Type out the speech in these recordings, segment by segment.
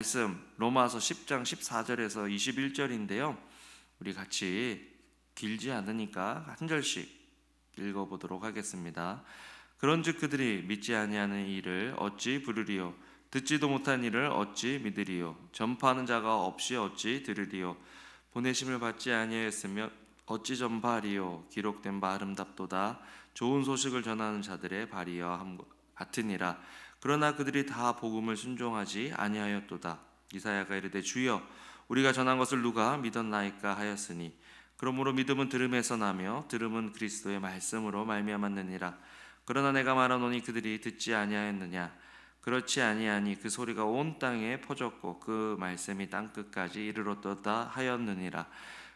말씀 로마서 10장 14절에서 21절인데요. 우리 같이 길지 않으니까 한 절씩 읽어보도록 하겠습니다. 그런즉 그들이 믿지 아니하는 일을 어찌 부르리요? 듣지도 못한 일을 어찌 믿으리요? 전파하는 자가 없이 어찌 들으리요? 보내심을 받지 아니하였으며 어찌 전파하리요? 기록된 바 아름답도다. 좋은 소식을 전하는 자들의 발이와 함 같으니라. 그러나 그들이 다 복음을 순종하지 아니하였도다. 이사야가 이르되 주여 우리가 전한 것을 누가 믿었나이까 하였으니 그러므로 믿음은 들음에서 나며 들음은 그리스도의 말씀으로 말미암았느니라. 그러나 내가 말하노니 그들이 듣지 아니하였느냐? 그렇지 아니하니 그 소리가 온 땅에 퍼졌고 그 말씀이 땅끝까지 이르렀도다 하였느니라.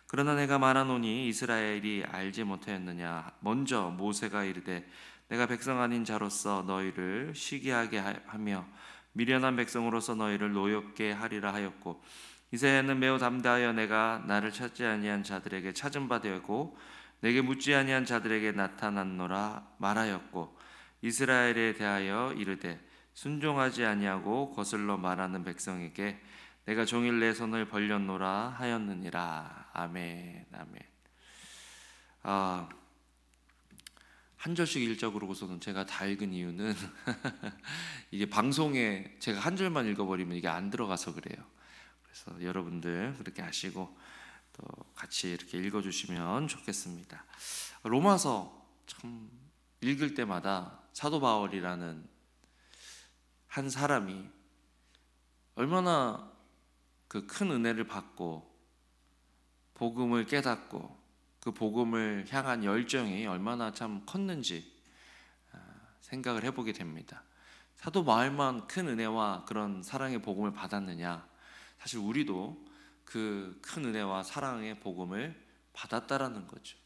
그러나 내가 말하노니 이스라엘이 알지 못하였느냐? 먼저 모세가 이르되 내가 백성 아닌 자로서 너희를 시기하게 하며 미련한 백성으로서 너희를 노엽게 하리라 하였고, 이사야는 매우 담대하여 내가 나를 찾지 아니한 자들에게 찾은 바 되고 내게 묻지 아니한 자들에게 나타났노라 말하였고, 이스라엘에 대하여 이르되 순종하지 아니하고 거슬러 말하는 백성에게 내가 종일 내 손을 벌렸노라 하였느니라. 아멘. 아멘. 한 절씩 읽자 그러고서는 제가 다 읽은 이유는 이게 방송에 제가 한 절만 읽어버리면 이게 안 들어가서 그래요. 그래서 여러분들 그렇게 하시고 또 같이 이렇게 읽어주시면 좋겠습니다. 로마서 참 읽을 때마다 사도 바울이라는 한 사람이 얼마나 그 큰 은혜를 받고 복음을 깨닫고 그 복음을 향한 열정이 얼마나 참 컸는지 생각을 해보게 됩니다. 사도 바울만 큰 은혜와 그런 사랑의 복음을 받았느냐? 사실 우리도 그 큰 은혜와 사랑의 복음을 받았다라는 거죠.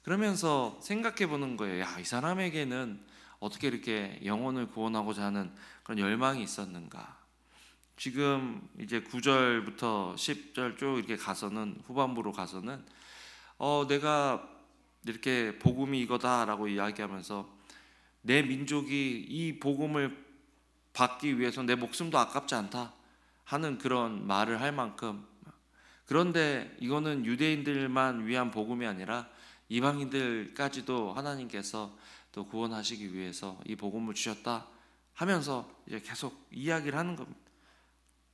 그러면서 생각해 보는 거예요. 야, 이 사람에게는 어떻게 이렇게 영혼을 구원하고자 하는 그런 열망이 있었는가? 지금 이제 9절부터 10절 쭉 이렇게 가서는 후반부로 가서는 내가 이렇게 복음이 이거다라고 이야기하면서 내 민족이 이 복음을 받기 위해서 내 목숨도 아깝지 않다 하는 그런 말을 할 만큼, 그런데 이거는 유대인들만 위한 복음이 아니라 이방인들까지도 하나님께서 또 구원하시기 위해서 이 복음을 주셨다 하면서 이제 계속 이야기를 하는 겁니다.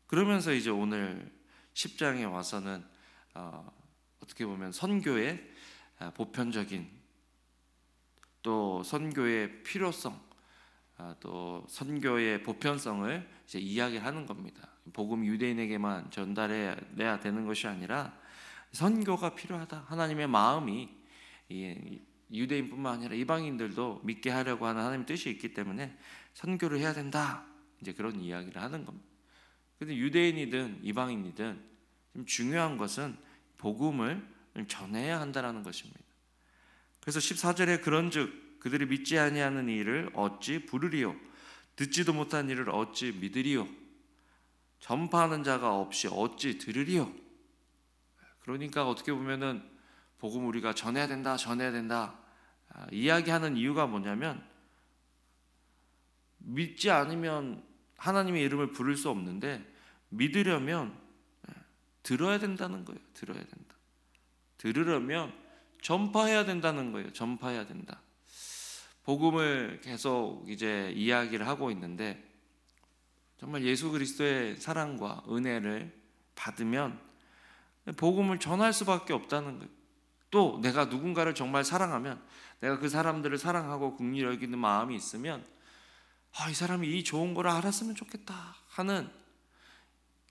그러면서 이제 오늘 10장에 와서는 어떻게 보면 선교의 보편적인 또 선교의 필요성, 또 선교의 보편성을 이제 이야기를 하는 겁니다. 복음 유대인에게만 전달해야 되는 것이 아니라 선교가 필요하다. 하나님의 마음이 유대인뿐만 아니라 이방인들도 믿게 하려고 하는 하나님의 뜻이 있기 때문에 선교를 해야 된다. 이제 그런 이야기를 하는 겁니다. 근데 유대인이든 이방인이든 좀 중요한 것은 복음을 전해야 한다는 것입니다. 그래서 14절에 그런즉 그들이 믿지 아니하는 일을 어찌 부르리요? 듣지도 못한 일을 어찌 믿으리요? 전파하는 자가 없이 어찌 들으리요? 그러니까 어떻게 보면은 복음 우리가 전해야 된다 이야기하는 이유가 뭐냐면, 믿지 않으면 하나님의 이름을 부를 수 없는데 믿으려면 들어야 된다는 거예요. 들어야 된다. 들으려면 전파해야 된다는 거예요. 전파해야 된다. 복음을 계속 이제 이야기를 하고 있는데, 정말 예수 그리스도의 사랑과 은혜를 받으면 복음을 전할 수밖에 없다는 거예요. 또 내가 누군가를 정말 사랑하면, 내가 그 사람들을 사랑하고 긍휼히 여기는 마음이 있으면 이 사람이 이 좋은 거를 알았으면 좋겠다 하는,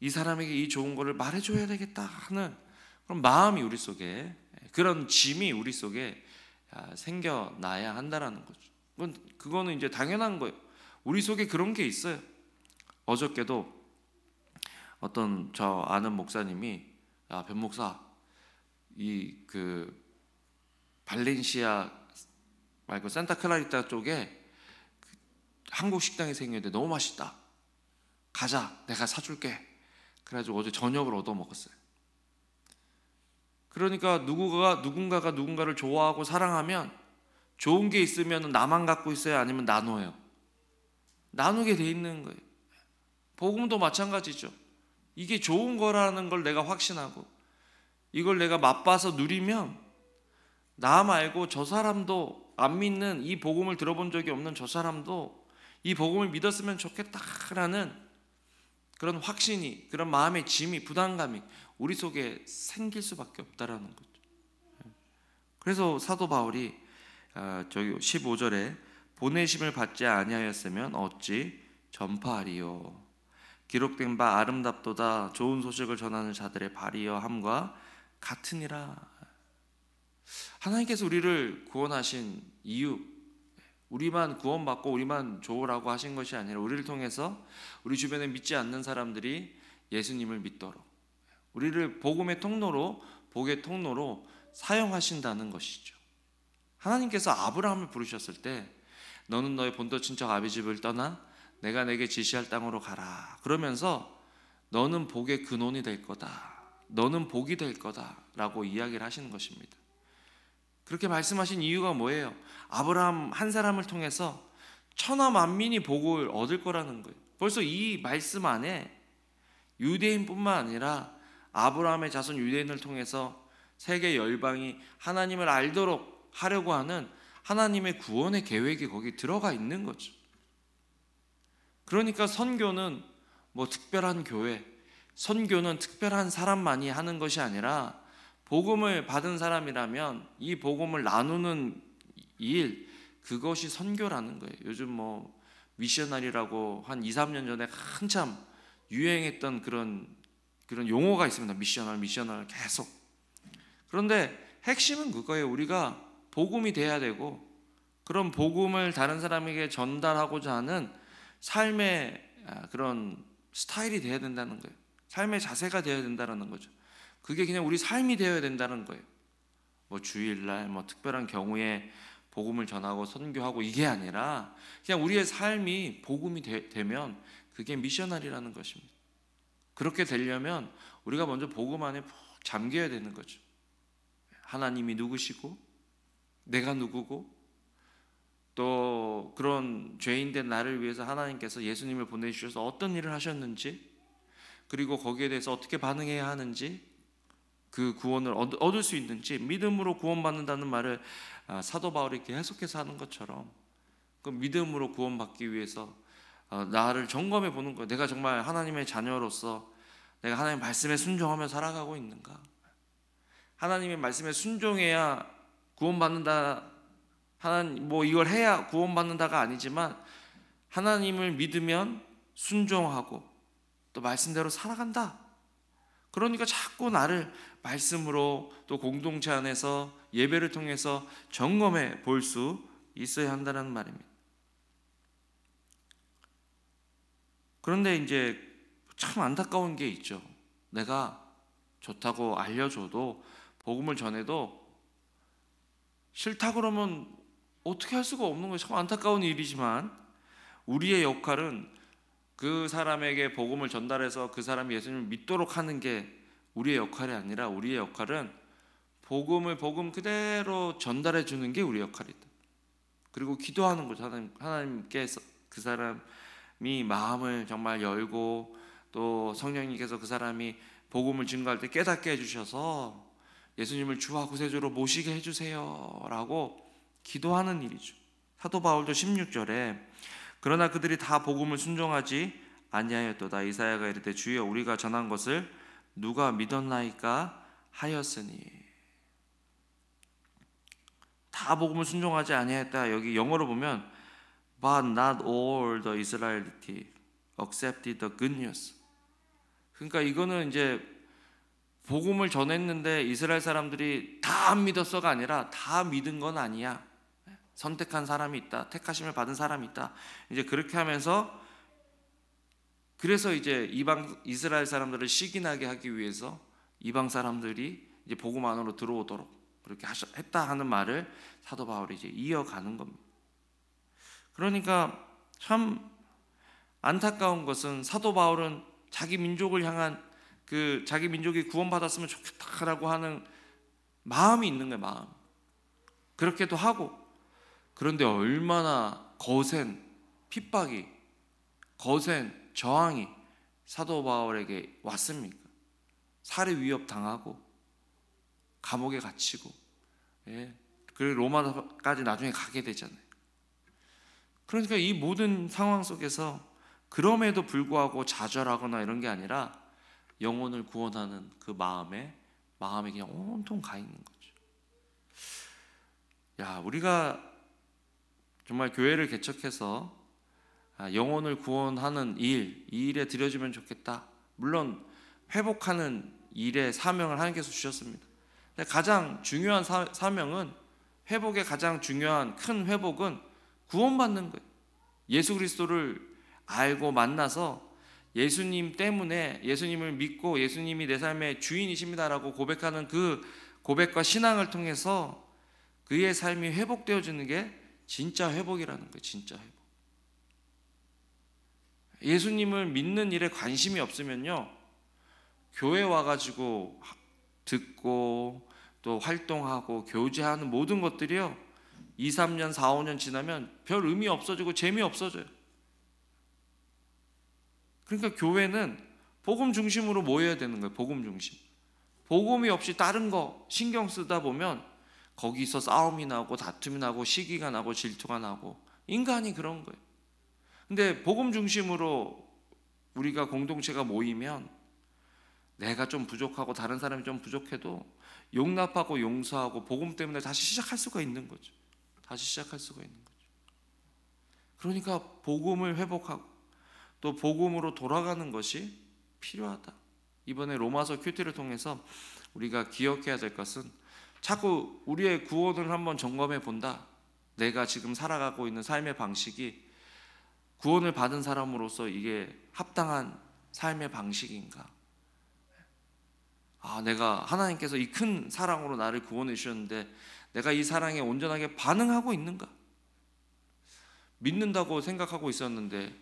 이 사람에게 이 좋은 거를 말해줘야 되겠다 하는 그런 마음이 우리 속에, 그런 짐이 우리 속에 생겨나야 한다라는 거죠. 그거는 이제 당연한 거예요. 우리 속에 그런 게 있어요. 어저께도 어떤 저 아는 목사님이, 야, 변 목사, 그 발렌시아 말고 산타클라리타 쪽에 한국 식당이 생겼는데 너무 맛있다. 가자, 내가 사줄게. 그래가지고 어제 저녁을 얻어 먹었어요. 그러니까 누군가가 누군가를 좋아하고 사랑하면 좋은 게 있으면 나만 갖고 있어요? 아니면 나눠요? 나누게 돼 있는 거예요. 복음도 마찬가지죠. 이게 좋은 거라는 걸 내가 확신하고 이걸 내가 맛봐서 누리면 나 말고 저 사람도, 안 믿는, 이 복음을 들어본 적이 없는 저 사람도 이 복음을 믿었으면 좋겠다라는 그런 확신이, 그런 마음의 짐이, 부담감이 우리 속에 생길 수밖에 없다라는 거죠. 그래서 사도 바울이 저기 15절에 보내심을 받지 아니하였으면 어찌 전파하리요. 기록된 바 아름답도다 좋은 소식을 전하는 자들의 발이여 함과 같으니라. 하나님께서 우리를 구원하신 이유, 우리만 구원받고 우리만 좋으라고 하신 것이 아니라 우리를 통해서 우리 주변에 믿지 않는 사람들이 예수님을 믿도록 우리를 복음의 통로로, 복의 통로로 사용하신다는 것이죠. 하나님께서 아브라함을 부르셨을 때 너는 너의 본토 친척 아비 집을 떠나 내가 내게 지시할 땅으로 가라 그러면서 너는 복의 근원이 될 거다, 너는 복이 될 거다 라고 이야기를 하시는 것입니다. 그렇게 말씀하신 이유가 뭐예요? 아브라함 한 사람을 통해서 천하 만민이 복을 얻을 거라는 거예요. 벌써 이 말씀 안에 유대인뿐만 아니라 아브라함의 자손 유대인을 통해서 세계 열방이 하나님을 알도록 하려고 하는 하나님의 구원의 계획이 거기 들어가 있는 거죠. 그러니까 선교는 뭐 특별한 교회, 선교는 특별한 사람만이 하는 것이 아니라 복음을 받은 사람이라면 이 복음을 나누는 일, 그것이 선교라는 거예요. 요즘 뭐 미셔널이라고 한 2, 3년 전에 한참 유행했던 그런 용어가 있습니다. 미셔널 계속. 그런데 핵심은 그거예요. 우리가 복음이 돼야 되고 그런 복음을 다른 사람에게 전달하고자 하는 삶의 그런 스타일이 되어야 된다는 거예요. 삶의 자세가 되어야 된다는 거죠. 그게 그냥 우리 삶이 되어야 된다는 거예요. 뭐 주일날 뭐 특별한 경우에 복음을 전하고 선교하고 이게 아니라 그냥 우리의 삶이 복음이 되면 그게 미셔널이라는 것입니다. 그렇게 되려면 우리가 먼저 복음 안에 푹 잠겨야 되는 거죠. 하나님이 누구시고 내가 누구고 또 그런 죄인된 나를 위해서 하나님께서 예수님을 보내주셔서 어떤 일을 하셨는지, 그리고 거기에 대해서 어떻게 반응해야 하는지, 그 구원을 얻을 수 있는지, 믿음으로 구원받는다는 말을 사도 바울이 계속해서 하는 것처럼 그 믿음으로 구원받기 위해서 나를 점검해 보는 거예요. 내가 정말 하나님의 자녀로서 내가 하나님의 말씀에 순종하며 살아가고 있는가? 하나님의 말씀에 순종해야 구원받는다, 하나님 뭐 이걸 해야 구원받는다가 아니지만 하나님을 믿으면 순종하고 또 말씀대로 살아간다. 그러니까 자꾸 나를 말씀으로 또 공동체 안에서 예배를 통해서 점검해 볼 수 있어야 한다는 말입니다. 그런데 이제 참 안타까운 게 있죠. 내가 좋다고 알려줘도 복음을 전해도 싫다 그러면 어떻게 할 수가 없는 것이 참 안타까운 일이지만 우리의 역할은 그 사람에게 복음을 전달해서 그 사람이 예수님을 믿도록 하는 게 우리의 역할이 아니라 우리의 역할은 복음을 복음 그대로 전달해 주는 게 우리의 역할이다. 그리고 기도하는 거죠. 하나님께서 그 사람이 마음을 정말 열고 또 성령님께서 그 사람이 복음을 증거할 때 깨닫게 해주셔서 예수님을 주와 구세주로 모시게 해주세요 라고 기도하는 일이죠. 사도 바울도 16절에 그러나 그들이 다 복음을 순종하지 아니하였도다. 이사야가 이르되 주여 우리가 전한 것을 누가 믿었나이까 하였으니. 다 복음을 순종하지 아니하였다. 여기 영어로 보면 But not all the Israelites accepted the good news. 그러니까 이거는 이제 복음을 전했는데 이스라엘 사람들이 다 안 믿었어가 아니라 다 믿은 건 아니야. 선택한 사람이 있다. 택하심을 받은 사람이 있다. 이제 그렇게 하면서 그래서 이제 이스라엘 사람들을 시기나게 하기 위해서 이방 사람들이 이제 복음 안으로 들어오도록 그렇게 했다 하는 말을 사도 바울이 이제 이어가는 겁니다. 그러니까 참 안타까운 것은 사도 바울은 자기 민족을 향한 그 자기 민족이 구원받았으면 좋겠다라고 하는 마음이 있는 거예요. 마음. 그렇게도 하고 그런데 얼마나 거센 핍박이, 거센 저항이 사도 바울에게 왔습니까? 살해 위협 당하고 감옥에 갇히고, 예. 그리고 로마까지 나중에 가게 되잖아요. 그러니까 이 모든 상황 속에서 그럼에도 불구하고 좌절하거나 이런 게 아니라 영혼을 구원하는 그 마음에 그냥 온통 가 있는 거죠. 야, 우리가 정말 교회를 개척해서 영혼을 구원하는 이 일에 들여주면 좋겠다. 물론 회복하는 일에 사명을 하나님께서 주셨습니다. 근데 가장 중요한 사명은, 회복의 가장 중요한 큰 회복은 구원받는 거예요. 예수 그리스도를 알고 만나서 예수님 때문에, 예수님을 믿고 예수님이 내 삶의 주인이십니다라고 고백하는 그 고백과 신앙을 통해서 그의 삶이 회복되어지는 게 진짜 회복이라는 거예요. 진짜 회복. 예수님을 믿는 일에 관심이 없으면요, 교회 와가지고 듣고 또 활동하고 교제하는 모든 것들이요, 2, 3년, 4, 5년 지나면 별 의미 없어지고 재미없어져요. 그러니까 교회는 복음 중심으로 모여야 되는 거예요. 복음 중심. 복음이 없이 다른 거 신경 쓰다 보면 거기서 싸움이 나고 다툼이 나고 시기가 나고 질투가 나고, 인간이 그런 거예요. 근데 복음 중심으로 우리가 공동체가 모이면 내가 좀 부족하고 다른 사람이 좀 부족해도 용납하고 용서하고 복음 때문에 다시 시작할 수가 있는 거죠. 다시 시작할 수가 있는 거죠. 그러니까 복음을 회복하고 또 복음으로 돌아가는 것이 필요하다. 이번에 로마서 큐티를 통해서 우리가 기억해야 될 것은, 자꾸 우리의 구원을 한번 점검해 본다. 내가 지금 살아가고 있는 삶의 방식이 구원을 받은 사람으로서 이게 합당한 삶의 방식인가? 내가 하나님께서 이 큰 사랑으로 나를 구원해 주셨는데 내가 이 사랑에 온전하게 반응하고 있는가? 믿는다고 생각하고 있었는데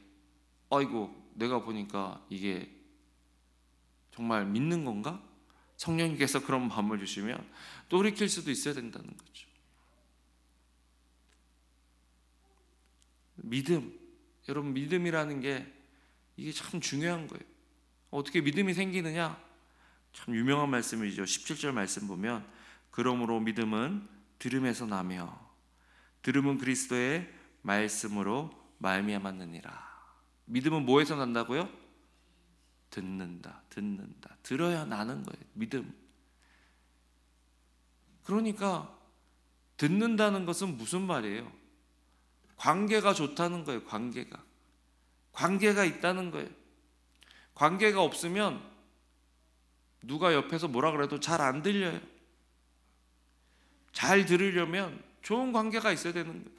아이고, 내가 보니까 이게 정말 믿는 건가? 성령님께서 그런 마음을 주시면 돌이킬 수도 있어야 된다는 거죠. 믿음, 여러분, 믿음이라는 게 이게 참 중요한 거예요. 어떻게 믿음이 생기느냐? 참 유명한 말씀이죠. 17절 말씀 보면, 그러므로 믿음은 들음에서 나며 들음은 그리스도의 말씀으로 말미암았느니라. 믿음은 뭐에서 난다고요? 듣는다. 들어야 나는 거예요. 믿음. 그러니까 듣는다는 것은 무슨 말이에요? 관계가 좋다는 거예요. 관계가 있다는 거예요. 관계가 없으면 누가 옆에서 뭐라 그래도 잘 안 들려요. 잘 들으려면 좋은 관계가 있어야 되는 거예요.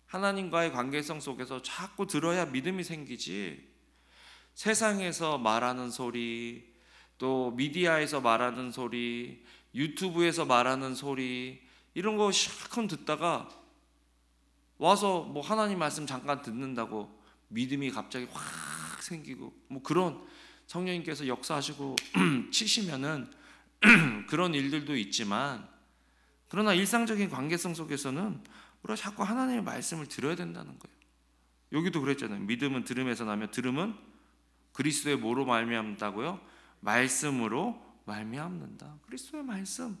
하나님과의 관계성 속에서 자꾸 들어야 믿음이 생기지, 세상에서 말하는 소리, 또 미디어에서 말하는 소리, 유튜브에서 말하는 소리, 이런 거 실컷 듣다가 와서 뭐 하나님 말씀 잠깐 듣는다고 믿음이 갑자기 확 생기고, 뭐 그런 성령님께서 역사하시고 치시면은 그런 일들도 있지만, 그러나 일상적인 관계성 속에서는 우리가 자꾸 하나님의 말씀을 들어야 된다는 거예요. 여기도 그랬잖아요. 믿음은 들음에서 나며 들음은 그리스도의 뭐로 말미암다고요? 말씀으로 말미암는다. 그리스도의 말씀.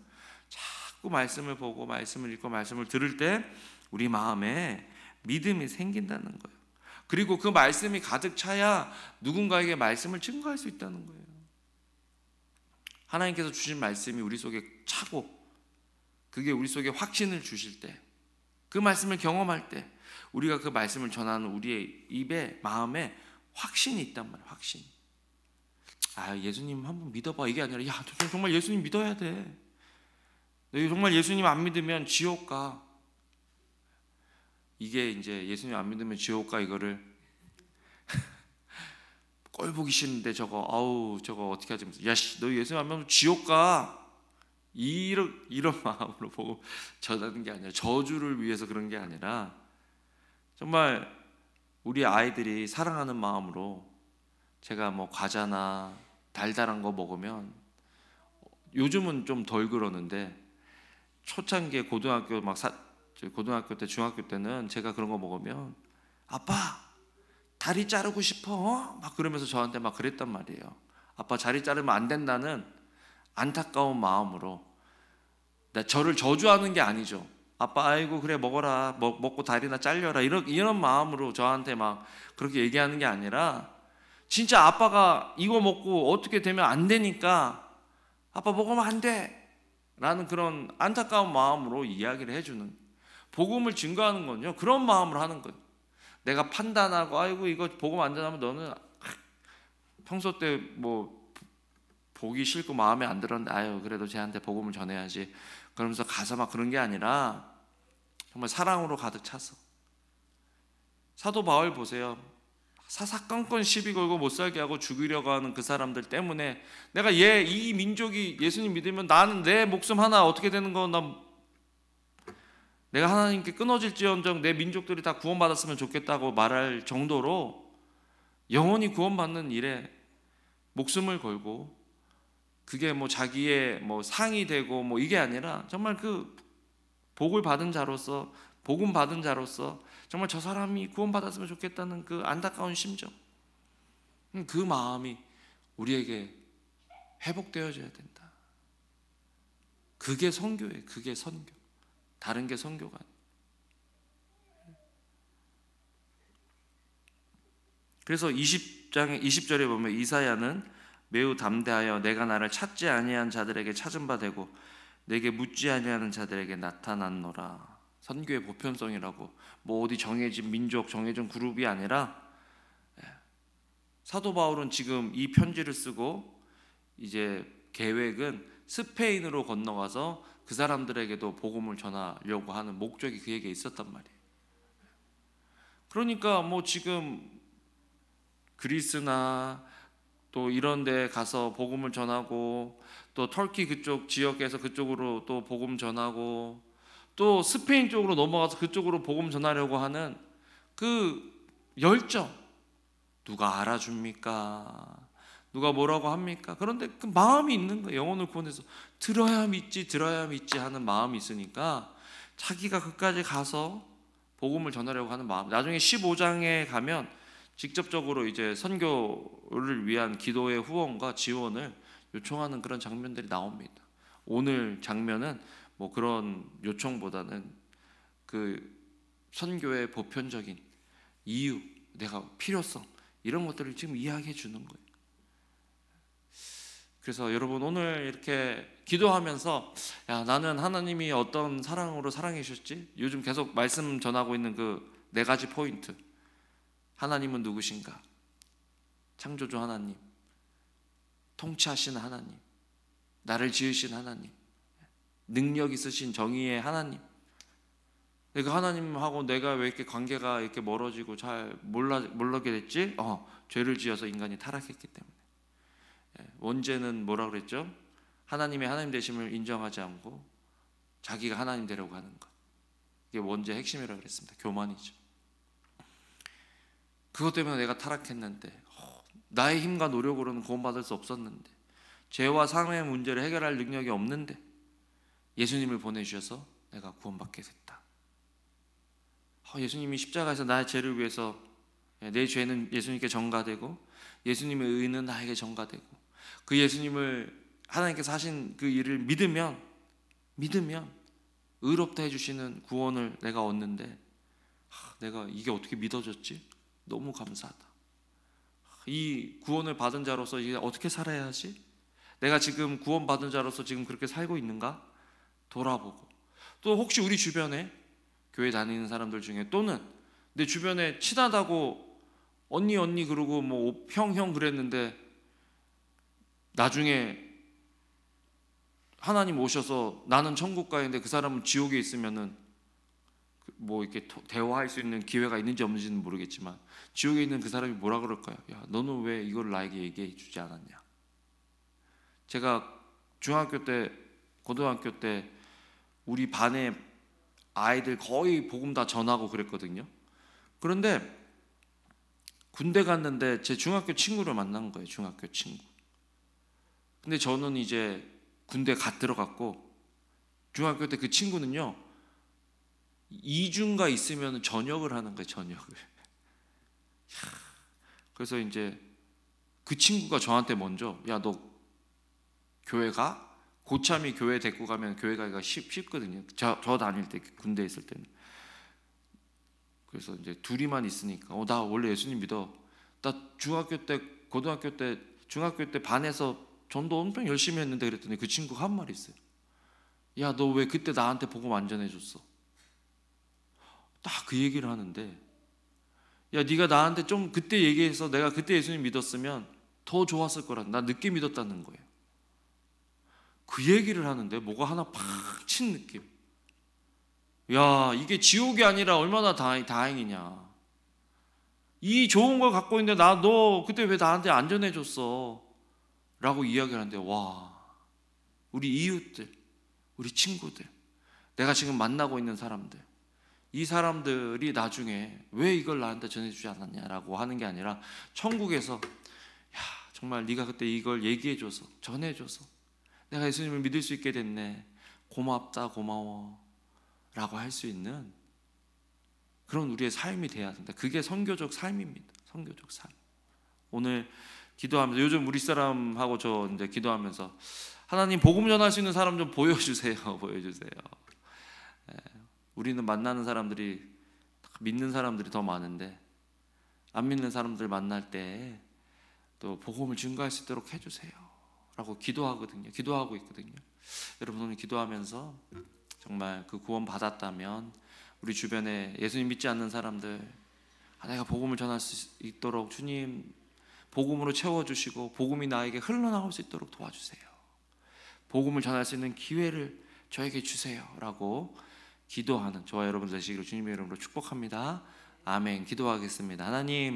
자꾸 말씀을 보고 말씀을 읽고 말씀을 들을 때 우리 마음에 믿음이 생긴다는 거예요. 그리고 그 말씀이 가득 차야 누군가에게 말씀을 증거할 수 있다는 거예요. 하나님께서 주신 말씀이 우리 속에 차고, 그게 우리 속에 확신을 주실 때, 그 말씀을 경험할 때 우리가 그 말씀을 전하는 우리의 입에, 마음에 확신이 있단 말이에요. 확신. 예수님 한번 믿어봐, 이게 아니라, 야, 너 정말 예수님 믿어야 돼. 너 정말 예수님 안 믿으면 지옥 가. 이게 이제 예수님 안 믿으면 지옥 가, 이거를 꼴 보기 싫은데 저거 어떻게 하지? 야, 너 예수님 안 믿으면 지옥 가. 이런 마음으로 보고 전하는 게 아니라, 저주를 위해서 그런 게 아니라, 정말 우리 아이들이 사랑하는 마음으로, 제가 뭐 과자나 달달한 거 먹으면, 요즘은 좀 덜 그러는데 초창기에 고등학교 때, 중학교 때는 제가 그런 거 먹으면, 아빠 다리 자르고 싶어? 막 그러면서 저한테 막 그랬단 말이에요. 아빠 다리 자르면 안 된다는 안타까운 마음으로. 저를 저주하는 게 아니죠. 아빠 아이고 그래 먹어라, 먹고 다리나 잘려라, 이런 마음으로 저한테 막 그렇게 얘기하는 게 아니라, 진짜 아빠가 이거 먹고 어떻게 되면 안 되니까 아빠 먹으면 안 돼 라는 그런 안타까운 마음으로 이야기를 해주는, 복음을 증거하는 건요 그런 마음으로 하는 거예요. 내가 판단하고 아이고 이거 복음 안 되면 너는 평소 때 뭐 보기 싫고 마음에 안 들었는데 아유 그래도 쟤한테 복음을 전해야지 그러면서 가서 막 그런 게 아니라 정말 사랑으로 가득 차서. 사도 바울 보세요. 사사건건 시비 걸고 못 살게 하고 죽이려고 하는 그 사람들 때문에 내가 이 민족이 예수님 믿으면 나는 내 목숨 하나 어떻게 되는 거, 내가 하나님께 끊어질지언정 내 민족들이 다 구원받았으면 좋겠다고 말할 정도로 영원히 구원받는 일에 목숨을 걸고, 그게 뭐 자기의 뭐 상이 되고 뭐 이게 아니라 정말 그 복을 받은 자로서, 복음 받은 자로서 정말 저 사람이 구원받았으면 좋겠다는 그 안타까운 심정, 그 마음이 우리에게 회복되어져야 된다. 그게 선교예요. 그게 선교. 다른 게 선교가 아니에요. 그래서 20절에 보면 이사야는 매우 담대하여 내가 나를 찾지 아니한 자들에게 찾은 바 되고 내게 묻지 아니하는 자들에게 나타났노라. 선교의 보편성이라고, 뭐 어디 정해진 민족, 정해진 그룹이 아니라, 사도 바울은 지금 이 편지를 쓰고 이제 계획은 스페인으로 건너가서 그 사람들에게도 복음을 전하려고 하는 목적이 그에게 있었단 말이에요. 그러니까 뭐 지금 그리스나 또 이런 데 가서 복음을 전하고, 또 터키 그쪽 지역에서 그쪽으로 또 복음 전하고, 또 스페인 쪽으로 넘어가서 그쪽으로 복음 전하려고 하는 그 열정, 누가 알아줍니까? 누가 뭐라고 합니까? 그런데 그 마음이 있는 거예요. 영혼을 구원해서 들어야 믿지 하는 마음이 있으니까 자기가 그까지 가서 복음을 전하려고 하는 마음. 나중에 15장에 가면 직접적으로 이제 선교를 위한 기도의 후원과 지원을 요청하는 그런 장면들이 나옵니다. 오늘 장면은 뭐 그런 요청보다는 그 선교의 보편적인 이유, 내가 필요성, 이런 것들을 지금 이야기해 주는 거예요. 그래서 여러분 오늘 이렇게 기도하면서, 야, 나는 하나님이 어떤 사랑으로 사랑해 주셨지? 요즘 계속 말씀 전하고 있는 그 4가지 포인트. 하나님은 누구신가? 창조주 하나님, 통치하시는 하나님, 나를 지으신 하나님, 능력 있으신 정의의 하나님. 그 하나님하고 내가 왜 이렇게 관계가 이렇게 멀어지고 잘 몰라게 됐지? 죄를 지어서 인간이 타락했기 때문에. 원죄는 뭐라 그랬죠? 하나님의 하나님 되심을 인정하지 않고 자기가 하나님 되려고 하는 것. 이게 원죄의 핵심이라고 그랬습니다. 교만이죠. 그것 때문에 내가 타락했는데, 나의 힘과 노력으로는 구원받을 수 없었는데, 죄와 삶의 문제를 해결할 능력이 없는데 예수님을 보내주셔서 내가 구원받게 됐다. 예수님이 십자가에서 나의 죄를 위해서, 내 죄는 예수님께 전가되고 예수님의 의는 나에게 전가되고, 그 예수님을 하나님께서 하신 그 일을 믿으면 의롭다 해주시는 구원을 내가 얻는데, 내가 이게 어떻게 믿어졌지? 너무 감사하다. 이 구원을 받은 자로서 이제 어떻게 살아야 하지? 내가 지금 구원받은 자로서 지금 그렇게 살고 있는가? 돌아보고, 또 혹시 우리 주변에 교회 다니는 사람들 중에, 또는 내 주변에 친하다고 언니 그러고 뭐 형 그랬는데 나중에 하나님 오셔서 나는 천국 가는데 그 사람은 지옥에 있으면은 뭐 이렇게 대화할 수 있는 기회가 있는지 없는지는 모르겠지만, 지옥에 있는 그 사람이 뭐라 그럴까요? 야, 너는 왜 이걸 나에게 얘기해 주지 않았냐? 제가 중학교 때, 고등학교 때 우리 반에 아이들 거의 복음 다 전하고 그랬거든요. 그런데 군대 갔는데 제 중학교 친구를 만난 거예요. 중학교 친구. 근데 저는 이제 군대 갓 들어갔고, 중학교 때 그 친구는요 2주인가 있으면 전역을 하는 거예요. 전역을. 그래서 이제 그 친구가 저한테 먼저 야, 너 교회 가? 고참이 교회 데리고 가면 교회 가기가 쉽거든요. 저 다닐 때 군대에 있을 때는. 그래서 이제 둘이만 있으니까 나 원래 예수님 믿어. 나 중학교 때, 고등학교 때, 중학교 때 반에서 전도 엄청 열심히 했는데 그랬더니 그 친구가 한 말이 있어요. 야, 너 왜 그때 나한테 복음 안 전해줬어? 딱 그 얘기를 하는데, 야, 네가 나한테 좀 그때 얘기해서 내가 그때 예수님 믿었으면 더 좋았을 거라. 나 늦게 믿었다는 거예요. 그 얘기를 하는데 뭐가 하나 팍 친 느낌. 야, 이게 지옥이 아니라 얼마나 다행이냐. 이 좋은 걸 갖고 있는데 너 그때 왜 나한테 안 전해줬어? 라고 이야기를 하는데, 와, 우리 이웃들, 우리 친구들, 내가 지금 만나고 있는 사람들, 이 사람들이 나중에 왜 이걸 나한테 전해주지 않았냐라고 하는 게 아니라 천국에서 야, 정말 네가 그때 이걸 얘기해줘서 전해줘서 내가 예수님을 믿을 수 있게 됐네, 고맙다, 고마워 라고 할 수 있는 그런 우리의 삶이 돼야 된다. 그게 선교적 삶입니다. 선교적 삶. 오늘 기도하면서, 요즘 우리 사람하고 저 이제 기도하면서 하나님 복음 전할 수 있는 사람 좀 보여주세요. 보여주세요. 우리는 만나는 사람들이, 믿는 사람들이 더 많은데 안 믿는 사람들 만날 때 또 복음을 증거할 수 있도록 해주세요 라고 기도하거든요. 기도하고 있거든요. 여러분 오늘 기도하면서 정말 그 구원 받았다면 우리 주변에 예수님 믿지 않는 사람들, 내가 복음을 전할 수 있도록 주님 복음으로 채워주시고 복음이 나에게 흘러나올 수 있도록 도와주세요. 복음을 전할 수 있는 기회를 저에게 주세요 라고 기도하는 저와 여러분 되시기를 주님의 이름으로 축복합니다. 아멘. 기도하겠습니다. 하나님,